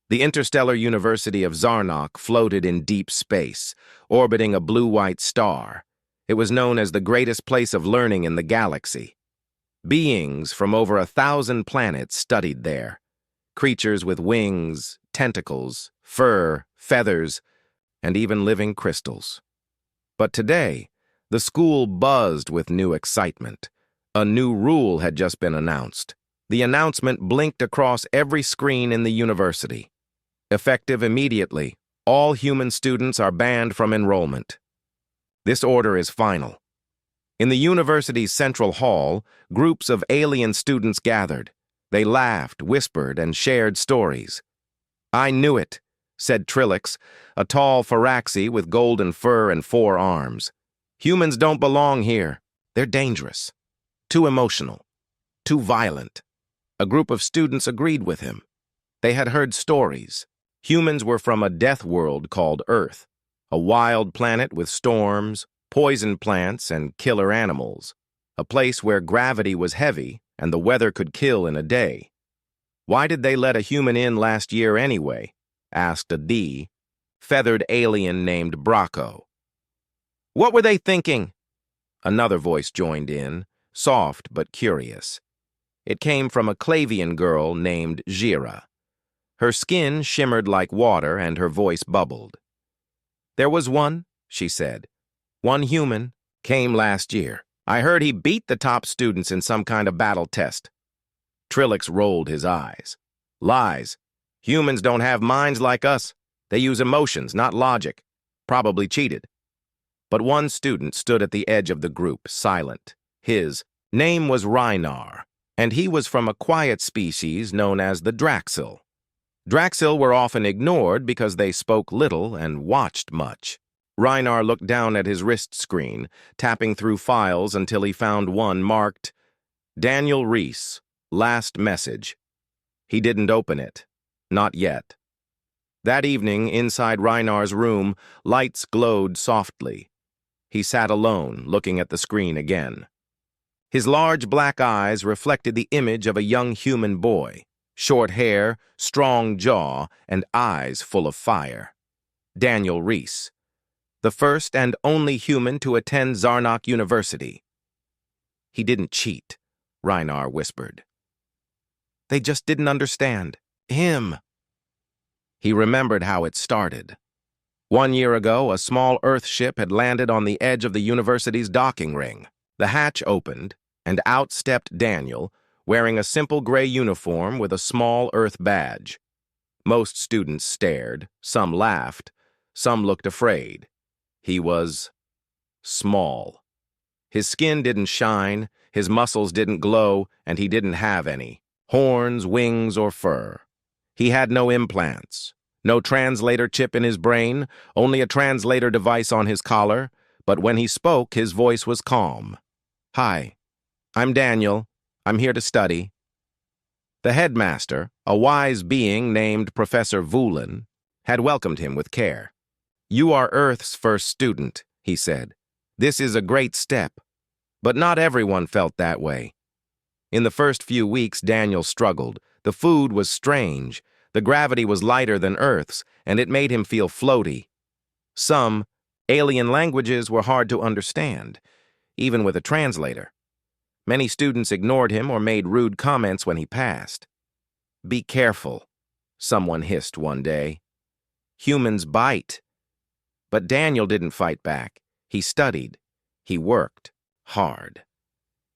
The interstellar University of Zarnok floated in deep space, orbiting a blue-white star. It was known as the greatest place of learning in the galaxy. Beings from over 1,000 planets studied there. Creatures with wings, tentacles, fur, feathers, and even living crystals. But today, the school buzzed with new excitement. A new rule had just been announced. The announcement blinked across every screen in the university. Effective immediately, all human students are banned from enrollment. This order is final. In the university's central hall, groups of alien students gathered. They laughed, whispered, and shared stories. "I knew it," said Trilix, a tall Pharaxi with golden fur and 4 arms. "Humans don't belong here. They're dangerous. Too emotional. Too violent." A group of students agreed with him. They had heard stories. Humans were from a death world called Earth, a wild planet with storms, poison plants, and killer animals, a place where gravity was heavy and the weather could kill in a day. "Why did they let a human in last year anyway?" asked a feathered alien named Bracco. "What were they thinking?" Another voice joined in, soft but curious. It came from a Clavian girl named Gira. Her skin shimmered like water and her voice bubbled. "There was one," she said. "One human, came last year. I heard he beat the top students in some kind of battle test." Trilix rolled his eyes. "Lies. Humans don't have minds like us. They use emotions, not logic. Probably cheated." But one student stood at the edge of the group, silent. His name was Reinar, and he was from a quiet species known as the Draxil. Draxil were often ignored because they spoke little and watched much. Reinar looked down at his wrist screen, tapping through files until he found one marked, "Daniel Reese, last message." He didn't open it. Not yet. That evening, inside Reinar's room, lights glowed softly. He sat alone, looking at the screen again. His large black eyes reflected the image of a young human boy. Short hair, strong jaw, and eyes full of fire. Daniel Reese, the first and only human to attend Zarnok University. "He didn't cheat," Reinar whispered. "They just didn't understand him." He remembered how it started. 1 year ago, a small Earth ship had landed on the edge of the university's docking ring. The hatch opened, and out stepped Daniel, wearing a simple gray uniform with a small Earth badge. Most students stared, some laughed, some looked afraid. He was small. His skin didn't shine, his muscles didn't glow, and he didn't have any horns, wings, or fur. He had no implants, no translator chip in his brain, only a translator device on his collar, but when he spoke, his voice was calm. "Hi, I'm Daniel. I'm here to study." The headmaster, a wise being named Professor Vulin, had welcomed him with care. "You are Earth's first student," he said. "This is a great step." But not everyone felt that way. In the first few weeks, Daniel struggled. The food was strange, the gravity was lighter than Earth's, and it made him feel floaty. Some alien languages were hard to understand, even with a translator. Many students ignored him or made rude comments when he passed. "Be careful," someone hissed one day. "Humans bite." But Daniel didn't fight back. He studied. He worked hard.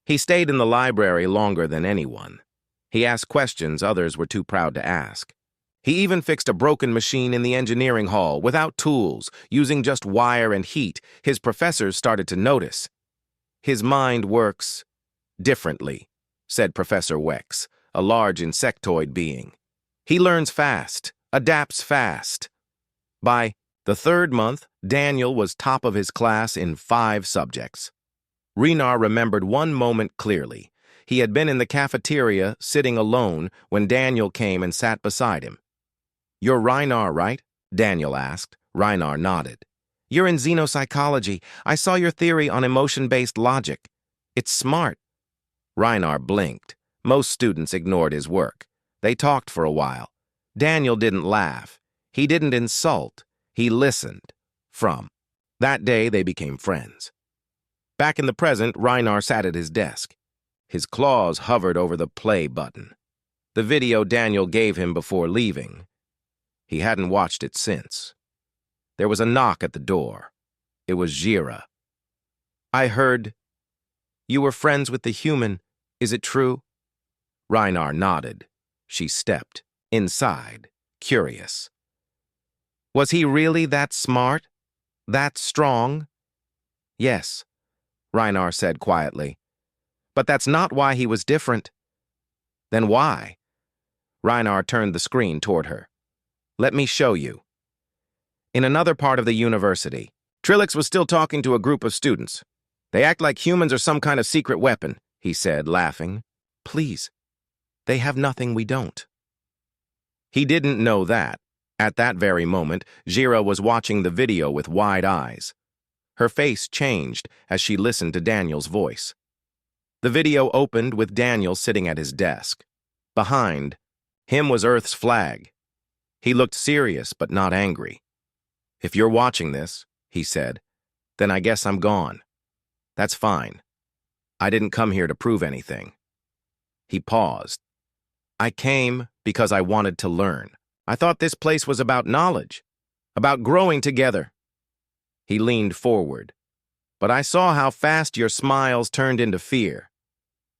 He stayed in the library longer than anyone. He asked questions others were too proud to ask. He even fixed a broken machine in the engineering hall without tools, using just wire and heat. His professors started to notice. "His mind works differently," said Professor Wex, a large insectoid being. "He learns fast, adapts fast." By the 3rd month, Daniel was top of his class in 5 subjects. Reinar remembered one moment clearly. He had been in the cafeteria, sitting alone, when Daniel came and sat beside him. "You're Reinar, right?" Daniel asked. Reinar nodded. "You're in xenopsychology. I saw your theory on emotion-based logic. It's smart." Reinar blinked. Most students ignored his work. They talked for a while. Daniel didn't laugh. He didn't insult. He listened. That day, they became friends. Back in the present, Reinar sat at his desk. His claws hovered over the play button. The video Daniel gave him before leaving. He hadn't watched it since. There was a knock at the door. It was Jira. "I heard you were friends with the human. Is it true?" Reinar nodded. She stepped inside, curious. "Was he really that smart? That strong?" "Yes," Reinar said quietly. "But that's not why he was different." "Then why?" Reinar turned the screen toward her. "Let me show you." In another part of the university, Trilix was still talking to a group of students. "They act like humans are some kind of secret weapon," he said, laughing. "Please, they have nothing we don't." He didn't know that. At that very moment, Jira was watching the video with wide eyes. Her face changed as she listened to Daniel's voice. The video opened with Daniel sitting at his desk. Behind him was Earth's flag. He looked serious but not angry. "If you're watching this," he said, "then I guess I'm gone. That's fine. I didn't come here to prove anything." He paused. "I came because I wanted to learn. I thought this place was about knowledge, about growing together." He leaned forward. "But I saw how fast your smiles turned into fear.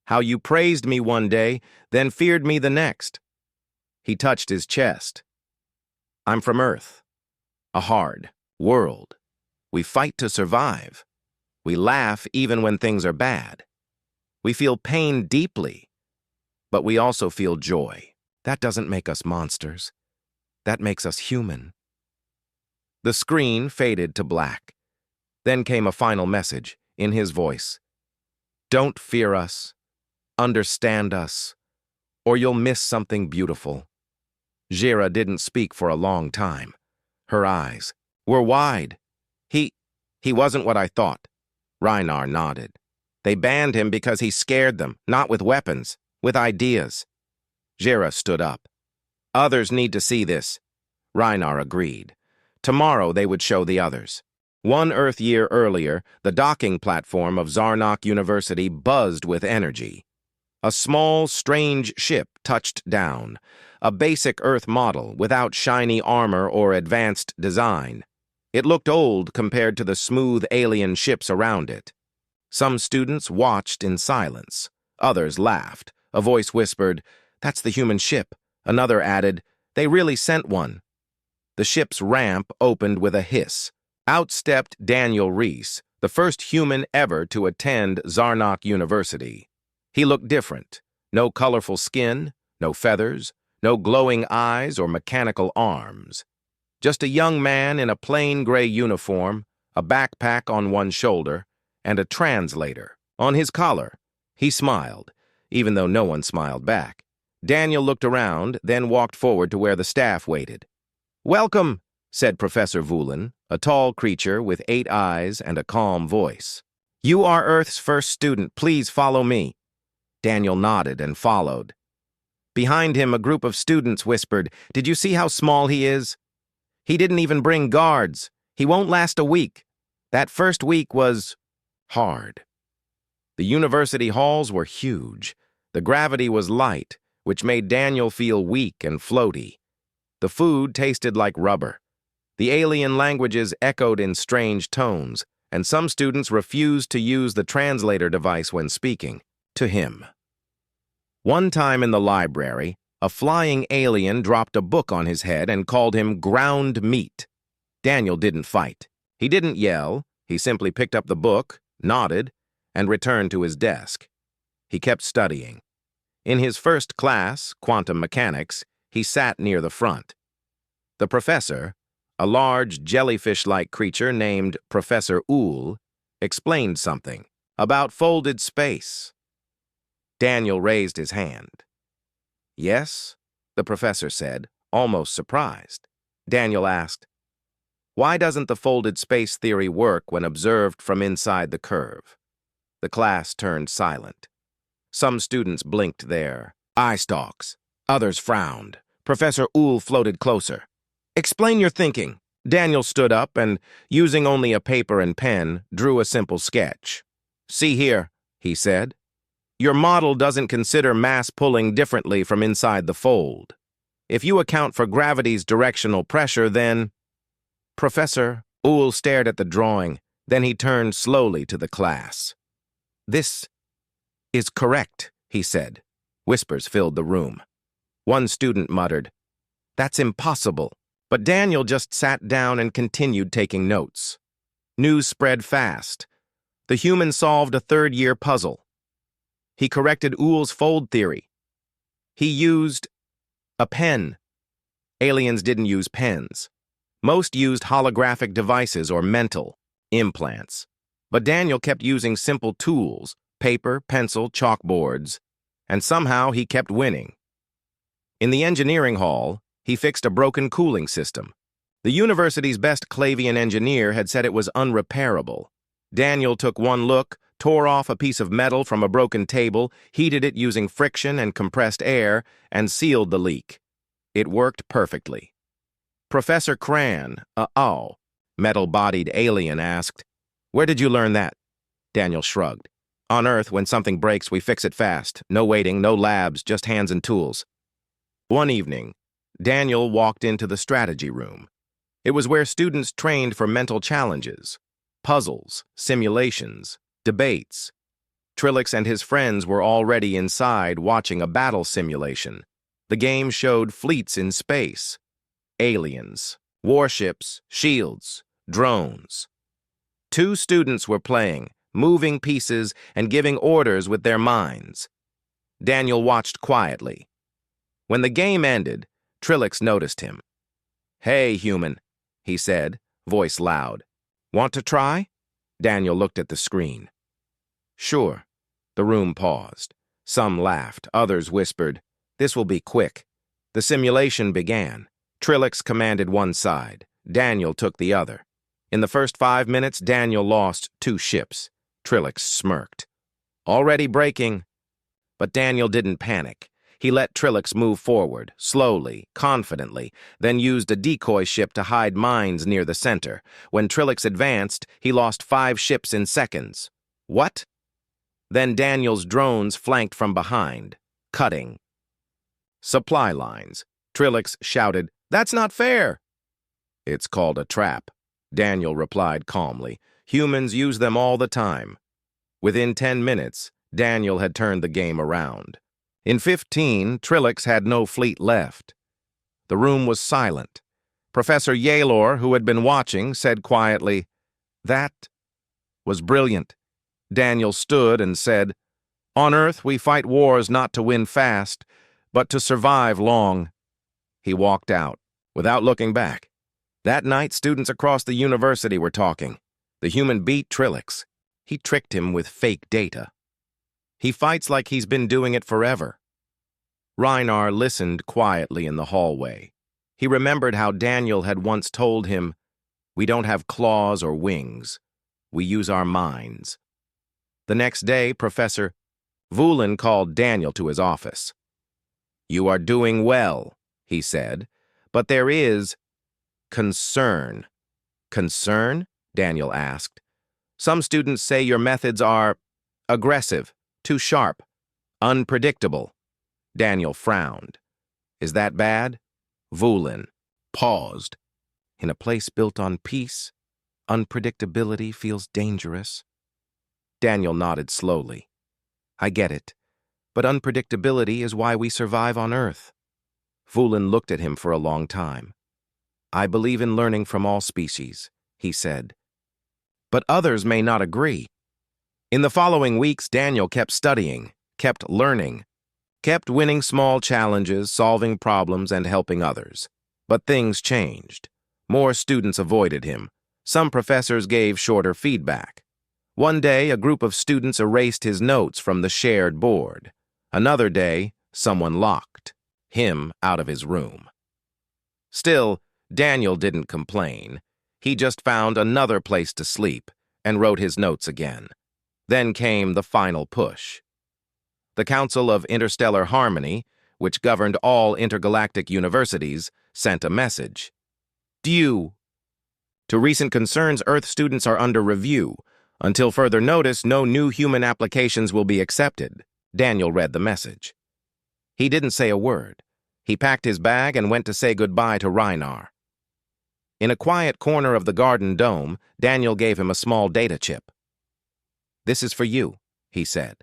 How you praised me one day, then feared me the next." He touched his chest. "I'm from Earth, a hard world. We fight to survive. We laugh even when things are bad. We feel pain deeply, but we also feel joy. That doesn't make us monsters. That makes us human." The screen faded to black. Then came a final message in his voice. "Don't fear us. Understand us, or you'll miss something beautiful." Jira didn't speak for a long time. Her eyes were wide. He wasn't what I thought." Reinar nodded. "They banned him because he scared them, not with weapons, with ideas." Jira stood up. "Others need to see this." Reinar agreed. Tomorrow they would show the others. One Earth year earlier, the docking platform of Zarnok University buzzed with energy. A small, strange ship touched down, a basic Earth model without shiny armor or advanced design. It looked old compared to the smooth alien ships around it. Some students watched in silence. Others laughed. A voice whispered, "That's the human ship." Another added, "They really sent one." The ship's ramp opened with a hiss. Out stepped Daniel Reese, the first human ever to attend Zarnok University. He looked different. No colorful skin, no feathers, no glowing eyes or mechanical arms. Just a young man in a plain gray uniform, a backpack on one shoulder, and a translator on his collar. He smiled, even though no one smiled back. Daniel looked around, then walked forward to where the staff waited. "Welcome," said Professor Vulin, a tall creature with 8 eyes and a calm voice. "You are Earth's first student. Please follow me." Daniel nodded and followed. Behind him, a group of students whispered, "Did you see how small he is? He didn't even bring guards. He won't last a week." That first week was hard. The university halls were huge. The gravity was light, which made Daniel feel weak and floaty. The food tasted like rubber. The alien languages echoed in strange tones, and some students refused to use the translator device when speaking to him. One time in the library, a flying alien dropped a book on his head and called him ground meat. Daniel didn't fight. He didn't yell. He simply picked up the book, nodded, and returned to his desk. He kept studying. In his first class, quantum mechanics, he sat near the front. The professor, a large jellyfish-like creature named Professor Uhl, explained something about folded space. Daniel raised his hand. "Yes," the professor said, almost surprised. Daniel asked, "Why doesn't the folded space theory work when observed from inside the curve?" The class turned silent. Some students blinked their eye stalks. Others frowned. Professor Uhl floated closer. Explain your thinking. Daniel stood up and, using only a paper and pen, drew a simple sketch. See here, he said. Your model doesn't consider mass pulling differently from inside the fold. If you account for gravity's directional pressure, then... Professor Uhl stared at the drawing, then he turned slowly to the class. This is correct, he said. Whispers filled the room. One student muttered, That's impossible. But Daniel just sat down and continued taking notes. News spread fast. The human solved a third-year puzzle. He corrected Uhl's fold theory. He used a pen. Aliens didn't use pens. Most used holographic devices or mental implants. But Daniel kept using simple tools, paper, pencil, chalkboards, and somehow he kept winning. In the engineering hall, he fixed a broken cooling system. The university's best Clavian engineer had said it was unrepairable. Daniel took one look, tore off a piece of metal from a broken table, heated it using friction and compressed air, and sealed the leak. It worked perfectly. Professor Cran, metal-bodied alien, asked, Where did you learn that? Daniel shrugged. On Earth, when something breaks, we fix it fast. No waiting, no labs, just hands and tools. One evening, Daniel walked into the strategy room. It was where students trained for mental challenges, puzzles, simulations, debates. Trilix and his friends were already inside watching a battle simulation. The game showed fleets in space, aliens, warships, shields, drones. Two students were playing, moving pieces and giving orders with their minds. Daniel watched quietly. When the game ended, Trilix noticed him. Hey, human, he said, voice loud. Want to try? Daniel looked at the screen. Sure. The room paused. Some laughed, others whispered, This will be quick. The simulation began. Trilix commanded one side. Daniel took the other. In the first 5 minutes, Daniel lost 2 ships. Trilix smirked. Already breaking. But Daniel didn't panic. He let Trilix move forward, slowly, confidently, then used a decoy ship to hide mines near the center. When Trilix advanced, he lost 5 ships in seconds. What? Then Daniel's drones flanked from behind, cutting. Supply lines. Trilix shouted, That's not fair! It's called a trap, Daniel replied calmly. Humans use them all the time. Within 10 minutes, Daniel had turned the game around. In 15, Trilix had no fleet left. The room was silent. Professor Yaylor, who had been watching, said quietly, That was brilliant. Daniel stood and said, On Earth, we fight wars not to win fast, but to survive long. He walked out, without looking back. That night, students across the university were talking. The human beat Trilix. He tricked him with fake data. He fights like he's been doing it forever. Reinar listened quietly in the hallway. He remembered how Daniel had once told him, We don't have claws or wings. We use our minds. The next day, Professor Vulin called Daniel to his office. You are doing well, he said, but there is concern. Concern? Daniel asked. Some students say your methods are aggressive, too sharp, unpredictable. Daniel frowned. Is that bad? Vulin paused. In a place built on peace, unpredictability feels dangerous. Daniel nodded slowly. I get it, but unpredictability is why we survive on Earth. Vulin looked at him for a long time. I believe in learning from all species, he said. But others may not agree. In the following weeks, Daniel kept studying, kept learning, kept winning small challenges, solving problems, and helping others. But things changed. More students avoided him. Some professors gave shorter feedback. One day, a group of students erased his notes from the shared board. Another day, someone locked him out of his room. Still, Daniel didn't complain. He just found another place to sleep and wrote his notes again. Then came the final push. The Council of Interstellar Harmony, which governed all intergalactic universities, sent a message. Due to recent concerns, Earth students are under review. Until further notice, no new human applications will be accepted. Daniel read the message. He didn't say a word. He packed his bag and went to say goodbye to Reinar. In a quiet corner of the garden dome, Daniel gave him a small data chip. "This is for you," he said.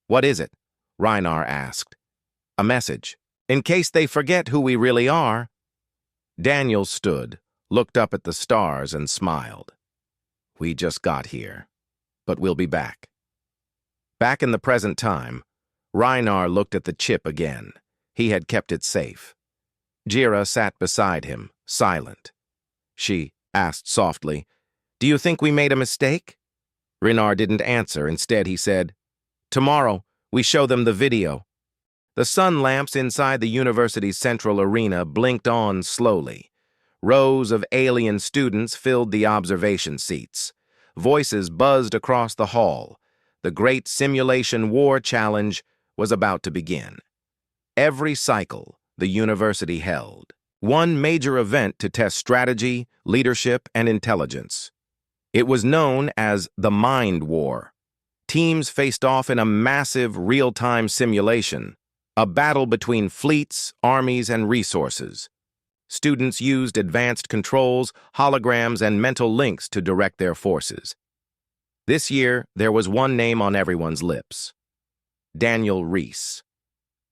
"What is it?" Reinar asked. "A message. In case they forget who we really are." Daniel stood, looked up at the stars, and smiled. "We just got here, but we'll be back." Back in the present time, Reinar looked at the chip again. He had kept it safe. Jira sat beside him, silent. She asked softly, "Do you think we made a mistake?" Reinar didn't answer. Instead, he said, "Tomorrow, we show them the video." The sun lamps inside the university's central arena blinked on slowly. Rows of alien students filled the observation seats. Voices buzzed across the hall. The great simulation war challenge was about to begin. Every cycle, the university held one major event to test strategy, leadership, and intelligence. It was known as the Mind War. Teams faced off in a massive real-time simulation, a battle between fleets, armies, and resources. Students used advanced controls, holograms, and mental links to direct their forces. This year, there was one name on everyone's lips: Daniel Reese.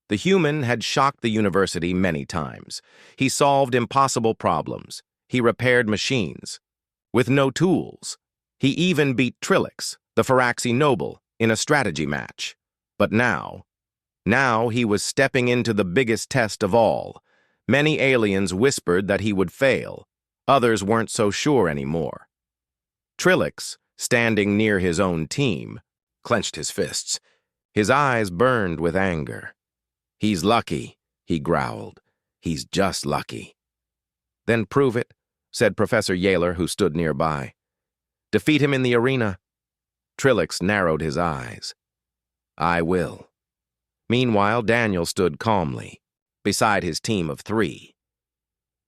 The human had shocked the university many times. He solved impossible problems. He repaired machines. With no tools. He even beat Trillix, the Faraxi noble, in a strategy match. But now he was stepping into the biggest test of all. Many aliens whispered that he would fail. Others weren't so sure anymore. Trillix, standing near his own team, clenched his fists. His eyes burned with anger. "He's lucky," he growled. "He's just lucky." "Then prove it," said Professor Yaler, who stood nearby. "Defeat him in the arena." Trillix narrowed his eyes. "I will." Meanwhile, Daniel stood calmly, beside his team of 3.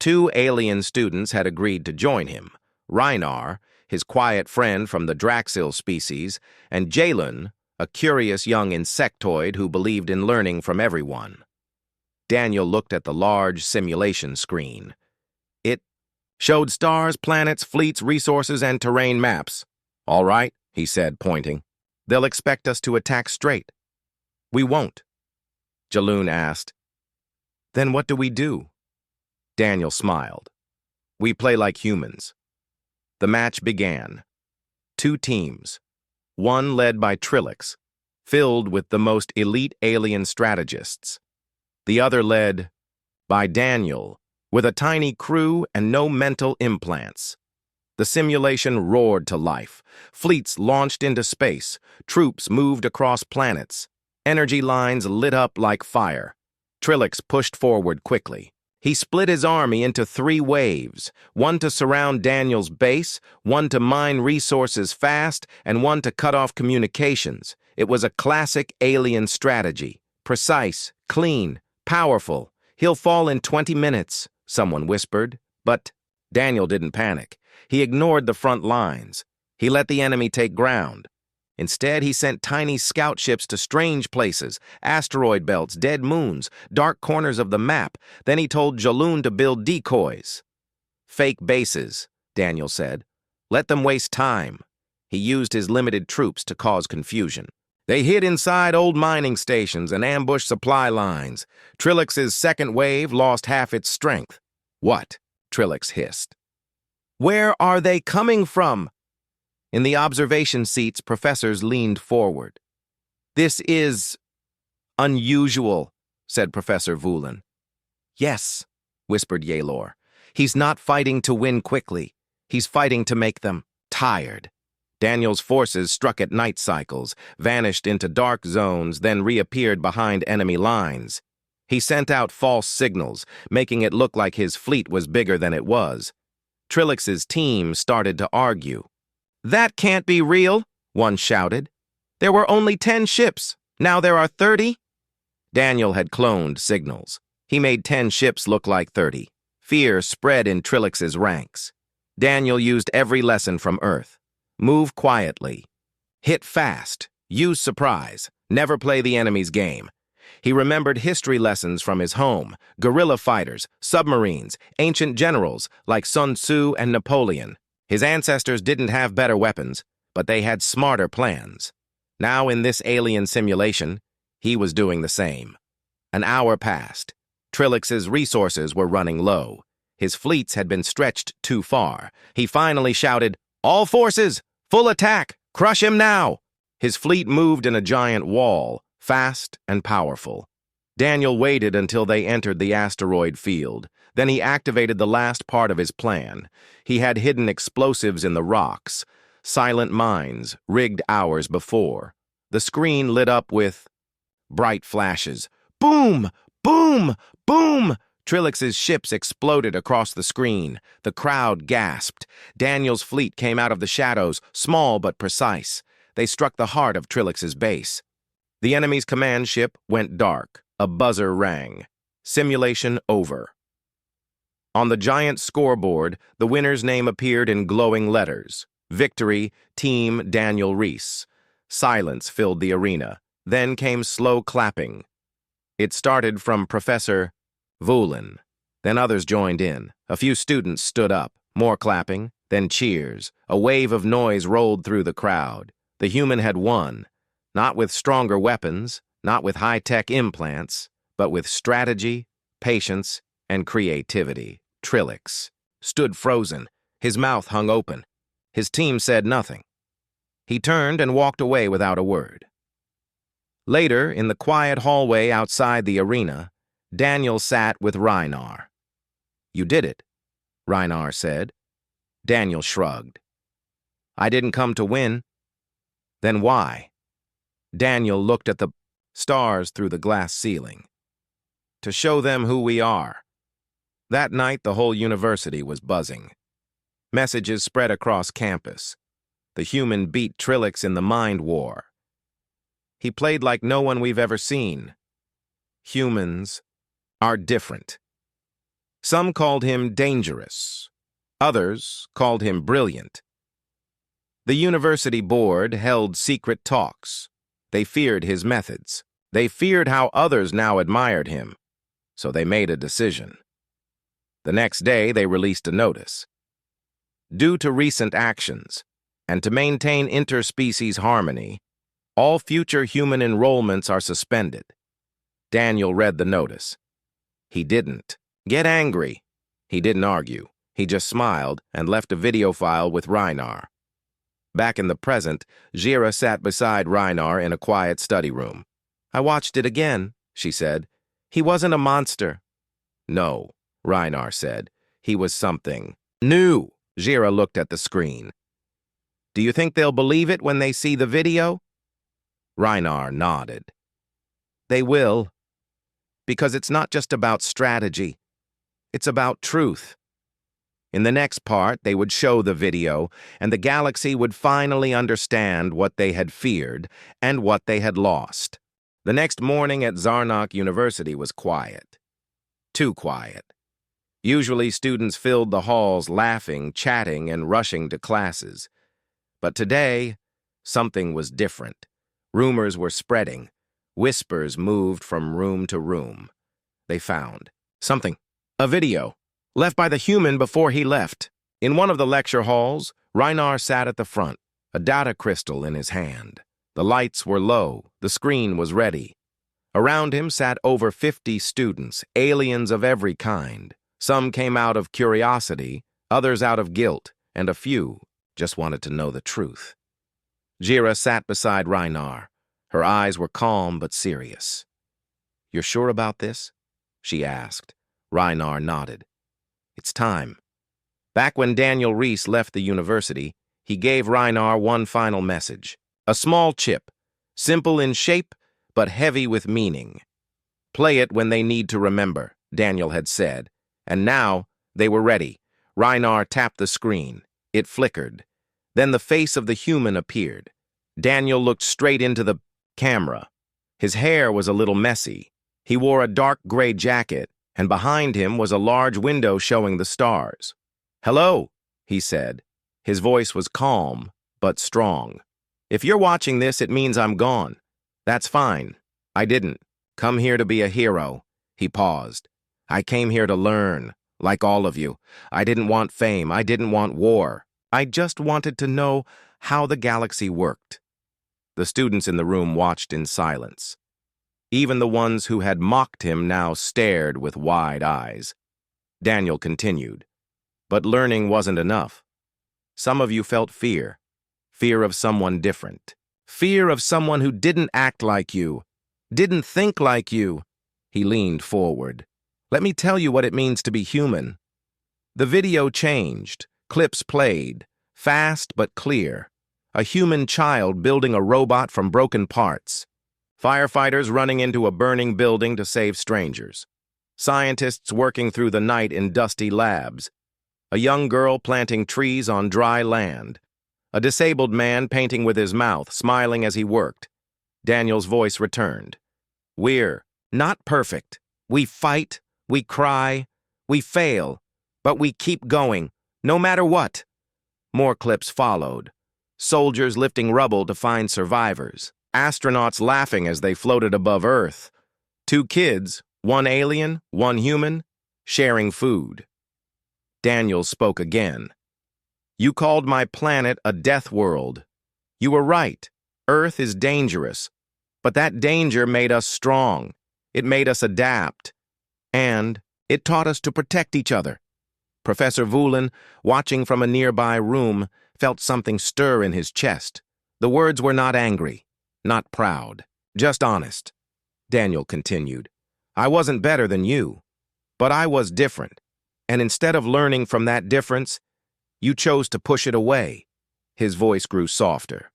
2 alien students had agreed to join him: Reinar, his quiet friend from the Draxil species, and Jalen, a curious young insectoid who believed in learning from everyone. Daniel looked at the large simulation screen. It showed stars, planets, fleets, resources, and terrain maps. "All right," he said, pointing. "They'll expect us to attack straight." "We won't," Jaloon asked. "Then what do we do?" Daniel smiled. "We play like humans." The match began. 2 teams. One led by Trillix, filled with the most elite alien strategists. The other led by Daniel, with a tiny crew and no mental implants. The simulation roared to life. Fleets launched into space. Troops moved across planets. Energy lines lit up like fire. Trillix pushed forward quickly. He split his army into 3 waves, one to surround Daniel's base, one to mine resources fast, and one to cut off communications. It was a classic alien strategy. Precise, clean, powerful. "He'll fall in 20 minutes, someone whispered. But Daniel didn't panic. He ignored the front lines. He let the enemy take ground. Instead, he sent tiny scout ships to strange places, asteroid belts, dead moons, dark corners of the map. Then he told Jaloon to build decoys. "Fake bases," Daniel said. "Let them waste time." He used his limited troops to cause confusion. They hid inside old mining stations and ambushed supply lines. Trillix's second wave lost half its strength. "What?" Trillix hissed. "Where are they coming from?" In the observation seats, professors leaned forward. "This is unusual," said Professor Voolan. "Yes," whispered Yalor. "He's not fighting to win quickly. He's fighting to make them tired." Daniel's forces struck at night cycles, vanished into dark zones, then reappeared behind enemy lines. He sent out false signals, making it look like his fleet was bigger than it was. Trillix's team started to argue. "That can't be real," one shouted. "There were only 10 ships. Now there are 30. Daniel had cloned signals. He made 10 ships look like 30. Fear spread in Trilix's ranks. Daniel used every lesson from Earth. Move quietly. Hit fast. Use surprise. Never play the enemy's game. He remembered history lessons from his home, guerrilla fighters, submarines, ancient generals like Sun Tzu and Napoleon. His ancestors didn't have better weapons, but they had smarter plans. Now in this alien simulation, he was doing the same. An hour passed. Trilix's resources were running low. His fleets had been stretched too far. He finally shouted, "All forces! Full attack! Crush him now!" His fleet moved in a giant wall, fast and powerful. Daniel waited until they entered the asteroid field. Then he activated the last part of his plan. He had hidden explosives in the rocks, silent mines rigged hours before. The screen lit up with bright flashes. Boom! Boom! Boom! Trilix's ships exploded across the screen. The crowd gasped. Daniel's fleet came out of the shadows, small but precise. They struck the heart of Trilix's base. The enemy's command ship went dark. A buzzer rang. Simulation over. On the giant scoreboard, the winner's name appeared in glowing letters. Victory, Team Daniel Reese. Silence filled the arena. Then came slow clapping. It started from Professor Voolen. Then others joined in. A few students stood up. More clapping, then cheers. A wave of noise rolled through the crowd. The human had won. Not with stronger weapons, not with high-tech implants, but with strategy, patience, and creativity. Trilix stood frozen. His mouth hung open. His team said nothing. He turned and walked away without a word. Later, in the quiet hallway outside the arena, Daniel sat with Reinar. "You did it," Reinar said. Daniel shrugged. "I didn't come to win." "Then why?" Daniel looked at the stars through the glass ceiling. "To show them who we are." That night, the whole university was buzzing. Messages spread across campus. The human beat Trilix in the mind war. He played like no one we've ever seen. Humans are different. Some called him dangerous. Others called him brilliant. The university board held secret talks. They feared his methods. They feared how others now admired him. So they made a decision. The next day, they released a notice. Due to recent actions, and to maintain interspecies harmony, all future human enrollments are suspended. Daniel read the notice. He didn't get angry. He didn't argue. He just smiled and left a video file with Reinar. Back in the present, Gira sat beside Reinar in a quiet study room. "I watched it again," she said. "He wasn't a monster." "No," Reinar said. "He was something new." Gira looked at the screen. "Do you think they'll believe it when they see the video?" Reinar nodded. "They will. Because it's not just about strategy. It's about truth." In the next part, they would show the video, and the galaxy would finally understand what they had feared and what they had lost. The next morning at Zarnok University was quiet. Too quiet. Usually, students filled the halls laughing, chatting, and rushing to classes. But today, something was different. Rumors were spreading. Whispers moved from room to room. They found something. A video, left by the human before he left. In one of the lecture halls, Reinar sat at the front, a data crystal in his hand. The lights were low. The screen was ready. Around him sat over 50 students, aliens of every kind. Some came out of curiosity, others out of guilt, and a few just wanted to know the truth. Gira sat beside Reinar. Her eyes were calm but serious. "You're sure about this?" she asked. Reinar nodded. "It's time." Back when Daniel Reese left the university, he gave Reinar one final message. A small chip, simple in shape, but heavy with meaning. "Play it when they need to remember," Daniel had said. And now, they were ready. Reinar tapped the screen. It flickered. Then the face of the human appeared. Daniel looked straight into the camera. His hair was a little messy. He wore a dark gray jacket, and behind him was a large window showing the stars. "Hello," he said. His voice was calm, but strong. "If you're watching this, it means I'm gone. That's fine. I didn't come here to be a hero." He paused. "I came here to learn, like all of you. I didn't want fame. I didn't want war. I just wanted to know how the galaxy worked." The students in the room watched in silence. Even the ones who had mocked him now stared with wide eyes. Daniel continued. "But learning wasn't enough. Some of you felt fear. Fear of someone different. Fear of someone who didn't act like you, didn't think like you." He leaned forward. "Let me tell you what it means to be human." The video changed. Clips played, fast but clear. A human child building a robot from broken parts. Firefighters running into a burning building to save strangers. Scientists working through the night in dusty labs. A young girl planting trees on dry land. A disabled man painting with his mouth, smiling as he worked. Daniel's voice returned. "We're not perfect. We fight, we cry, we fail, but we keep going, no matter what." More clips followed. Soldiers lifting rubble to find survivors. Astronauts laughing as they floated above Earth. Two kids, one alien, one human, sharing food. Daniel spoke again. "You called my planet a death world. You were right. Earth is dangerous. But that danger made us strong. It made us adapt. And it taught us to protect each other." Professor Voolan, watching from a nearby room, felt something stir in his chest. The words were not angry, not proud, just honest. Daniel continued. "I wasn't better than you, but I was different. And instead of learning from that difference, you chose to push it away." His voice grew softer.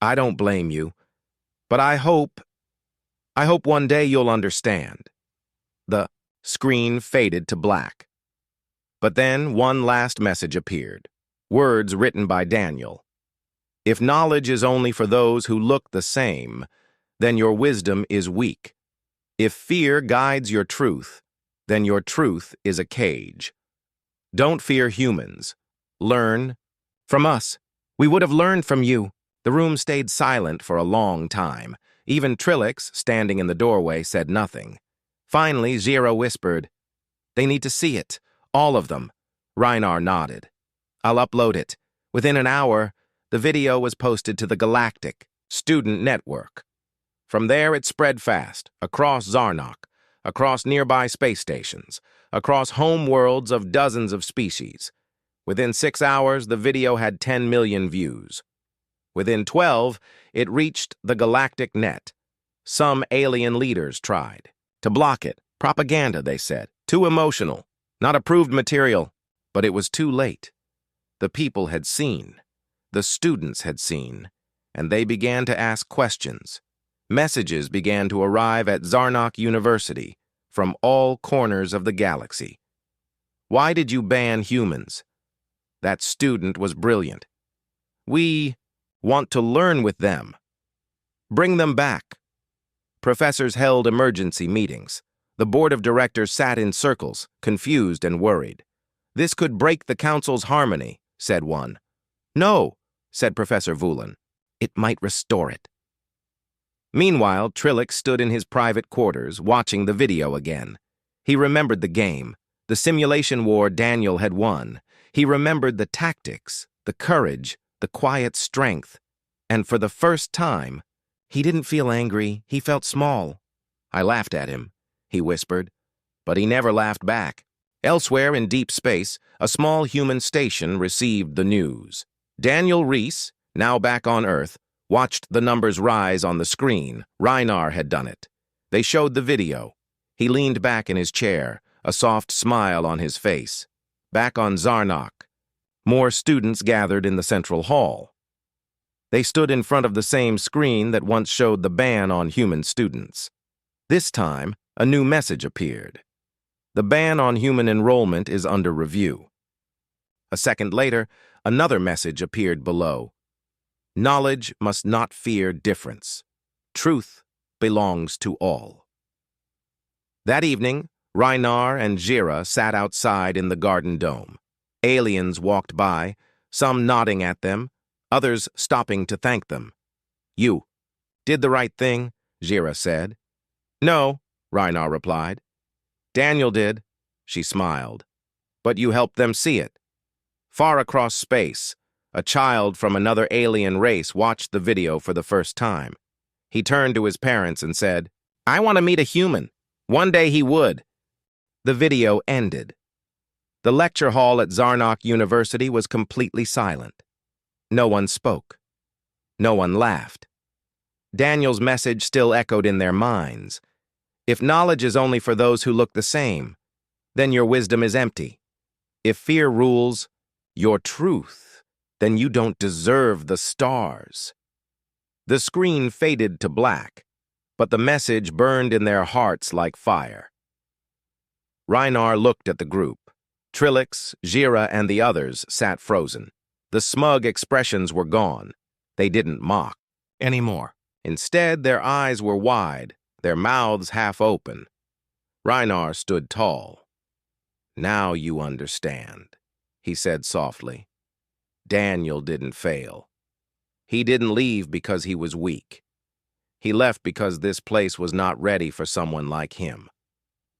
"I don't blame you, but I hope one day you'll understand." The screen faded to black. But then one last message appeared. Words written by Daniel. "If knowledge is only for those who look the same, then your wisdom is weak. If fear guides your truth, then your truth is a cage. Don't fear humans. Learn from us. We would have learned from you." The room stayed silent for a long time. Even Trilix, standing in the doorway, said nothing. Finally, Zero whispered, "They need to see it. All of them." Reinar nodded. "I'll upload it. Within an hour, the video was posted to the Galactic Student Network. From there, it spread fast, across Zarnok, across nearby space stations, across home worlds of dozens of species. Within 6 hours, the video had 10 million views. Within 12, it reached the Galactic Net. Some alien leaders tried to block it. Propaganda, they said. Too emotional. Not approved material. But it was too late. The people had seen. The students had seen. And they began to ask questions. Messages began to arrive at Zarnok University from all corners of the galaxy. "Why did you ban humans?" That student was brilliant. "We want to learn with them. Bring them back." Professors held emergency meetings. The board of directors sat in circles, confused and worried. "This could break the council's harmony," said one. "No," said Professor Voolan. "It might restore it." Meanwhile, Trilix stood in his private quarters, watching the video again. He remembered the game, the simulation war Daniel had won. He remembered the tactics, the courage, the quiet strength. And for the first time, he didn't feel angry, he felt small. "I laughed at him," he whispered, but he never laughed back. Elsewhere in deep space, a small human station received the news. Daniel Reese, now back on Earth, watched the numbers rise on the screen. Reinar had done it. They showed the video. He leaned back in his chair, a soft smile on his face. Back on Zarnok, more students gathered in the central hall. They stood in front of the same screen that once showed the ban on human students. This time, a new message appeared. "The ban on human enrollment is under review." A second later, another message appeared below. "Knowledge must not fear difference. Truth belongs to all." That evening, Reinar and Jira sat outside in the garden dome. Aliens walked by, some nodding at them, others stopping to thank them. "You did the right thing," Jira said. "No," Reinar replied. "Daniel did," she smiled. "But you helped them see it." Far across space, a child from another alien race watched the video for the first time. He turned to his parents and said, "I want to meet a human. One day he would." The video ended. The lecture hall at Zarnok University was completely silent. No one spoke. No one laughed. Daniel's message still echoed in their minds. If knowledge is only for those who look the same, then your wisdom is empty. If fear rules your truth, then you don't deserve the stars. The screen faded to black, but the message burned in their hearts like fire. Reinar looked at the group. Trilix, Jira, and the others sat frozen. The smug expressions were gone. They didn't mock anymore. Instead, their eyes were wide, their mouths half open. Reinar stood tall. "Now you understand," he said softly. "Daniel didn't fail. He didn't leave because he was weak. He left because this place was not ready for someone like him."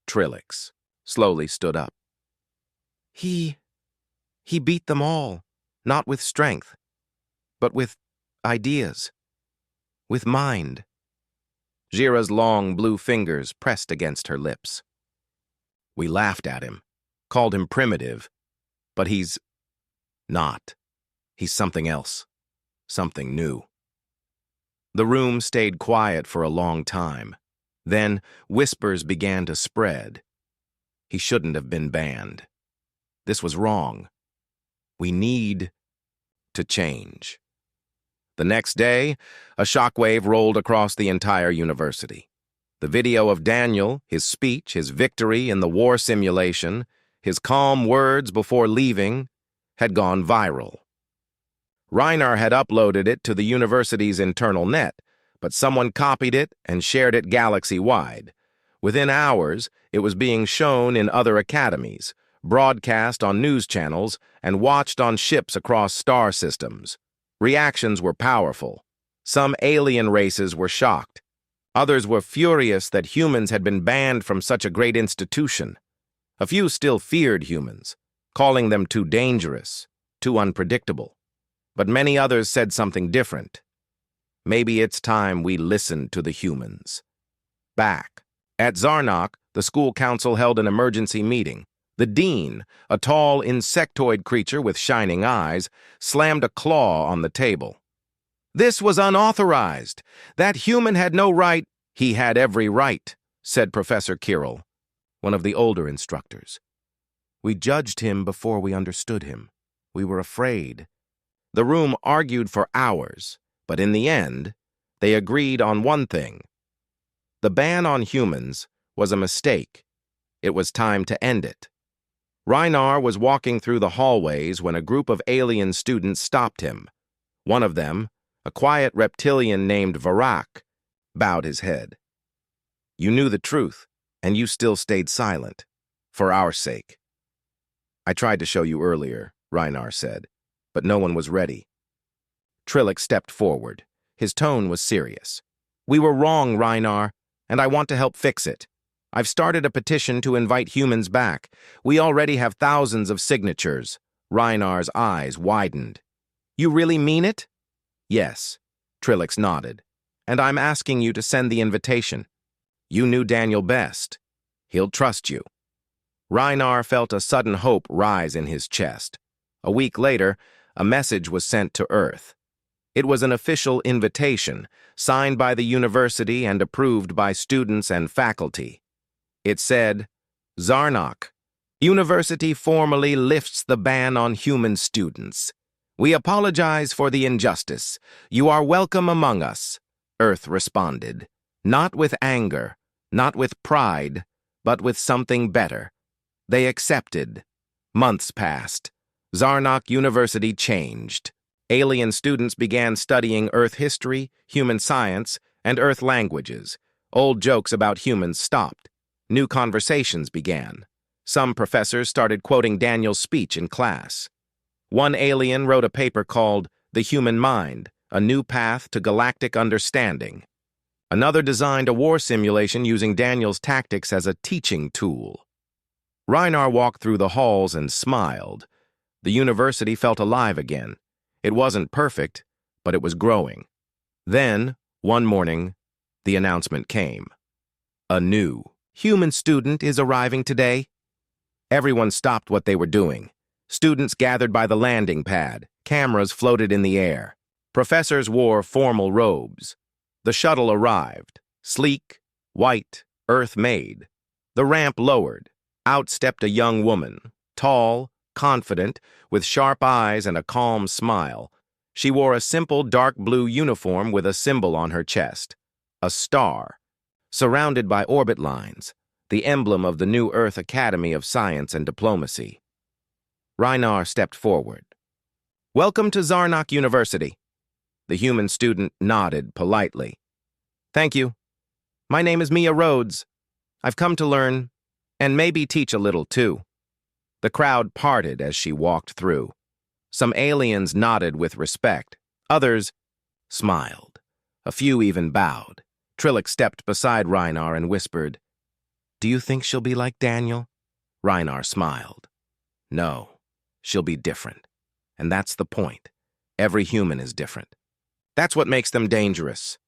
Trilix slowly stood up. He beat them all, not with strength, but with ideas, with mind." Jira's long blue fingers pressed against her lips. "We laughed at him, called him primitive, but he's not. He's something else, something new." The room stayed quiet for a long time. Then whispers began to spread. He shouldn't have been banned. This was wrong. We need to change. The next day, a shockwave rolled across the entire university. The video of Daniel, his speech, his victory in the war simulation, his calm words before leaving, had gone viral. Reinar had uploaded it to the university's internal net, but someone copied it and shared it galaxy-wide. Within hours, it was being shown in other academies, broadcast on news channels, and watched on ships across star systems. Reactions were powerful. Some alien races were shocked. Others were furious that humans had been banned from such a great institution. A few still feared humans, calling them too dangerous, too unpredictable. But many others said something different. Maybe it's time we listened to the humans. Back at Zarnok, the school council held an emergency meeting. The dean, a tall insectoid creature with shining eyes, slammed a claw on the table. "This was unauthorized. That human had no right." "He had every right," said Professor Kirill, one of the older instructors. "We judged him before we understood him. We were afraid." The room argued for hours, but in the end, they agreed on one thing. The ban on humans was a mistake. It was time to end it. Reinar was walking through the hallways when a group of alien students stopped him. One of them, a quiet reptilian named Varak, bowed his head. "You knew the truth, and you still stayed silent, for our sake." "I tried to show you earlier," Reinar said, "but no one was ready." Trilix stepped forward. His tone was serious. "We were wrong, Reinar, and I want to help fix it. I've started a petition to invite humans back. We already have thousands of signatures." Reinar's eyes widened. "You really mean it?" "Yes," Trilix nodded. "And I'm asking you to send the invitation. You knew Daniel best. He'll trust you." Reinar felt a sudden hope rise in his chest. A week later, a message was sent to Earth. It was an official invitation, signed by the university and approved by students and faculty. It said, "Zarnok, University formally lifts the ban on human students. We apologize for the injustice. You are welcome among us." Earth responded, not with anger, not with pride, but with something better. They accepted. Months passed. Zarnok University changed. Alien students began studying Earth history, human science, and Earth languages. Old jokes about humans stopped. New conversations began. Some professors started quoting Daniel's speech in class. One alien wrote a paper called The Human Mind, A New Path to Galactic Understanding. Another designed a war simulation using Daniel's tactics as a teaching tool. Reinar walked through the halls and smiled. The university felt alive again. It wasn't perfect, but it was growing. Then, one morning, the announcement came. A new human student is arriving today. Everyone stopped what they were doing. Students gathered by the landing pad. Cameras floated in the air. Professors wore formal robes. The shuttle arrived, sleek, white, Earth-made. The ramp lowered. Out stepped a young woman, tall, confident, with sharp eyes and a calm smile. She wore a simple dark blue uniform with a symbol on her chest, a star, surrounded by orbit lines, the emblem of the New Earth Academy of Science and Diplomacy. Reinar stepped forward. "Welcome to Zarnok University." The human student nodded politely. "Thank you. My name is Mia Rhodes. I've come to learn, and maybe teach a little too." The crowd parted as she walked through. Some aliens nodded with respect. Others smiled. A few even bowed. Trillic stepped beside Reinar and whispered, "Do you think she'll be like Daniel?" Reinar smiled. "No, she'll be different. And that's the point. Every human is different. That's what makes them dangerous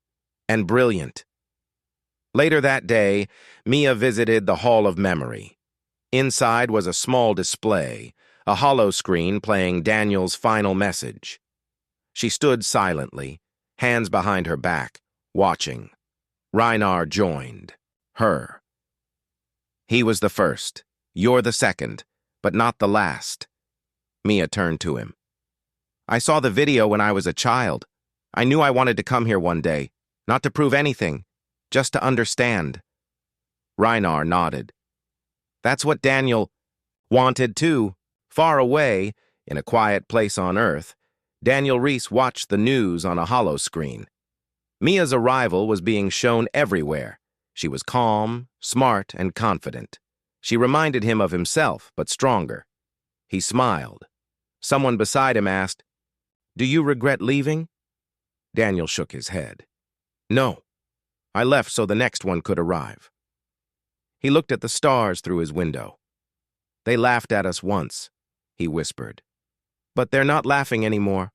and brilliant." Later that day, Mia visited the Hall of Memory. Inside was a small display, a hollow screen playing Daniel's final message. She stood silently, hands behind her back, watching. Reinar joined her. "He was the first. You're the second, but not the last." Mia turned to him. "I saw the video when I was a child. I knew I wanted to come here one day, not to prove anything, just to understand." Reinar nodded. "That's what Daniel wanted too." Far away, in a quiet place on Earth, Daniel Reese watched the news on a hollow screen. Mia's arrival was being shown everywhere. She was calm, smart, and confident. She reminded him of himself, but stronger. He smiled. Someone beside him asked, "Do you regret leaving?" Daniel shook his head. "No. I left so the next one could arrive." He looked at the stars through his window. "They laughed at us once," he whispered. "But they're not laughing anymore.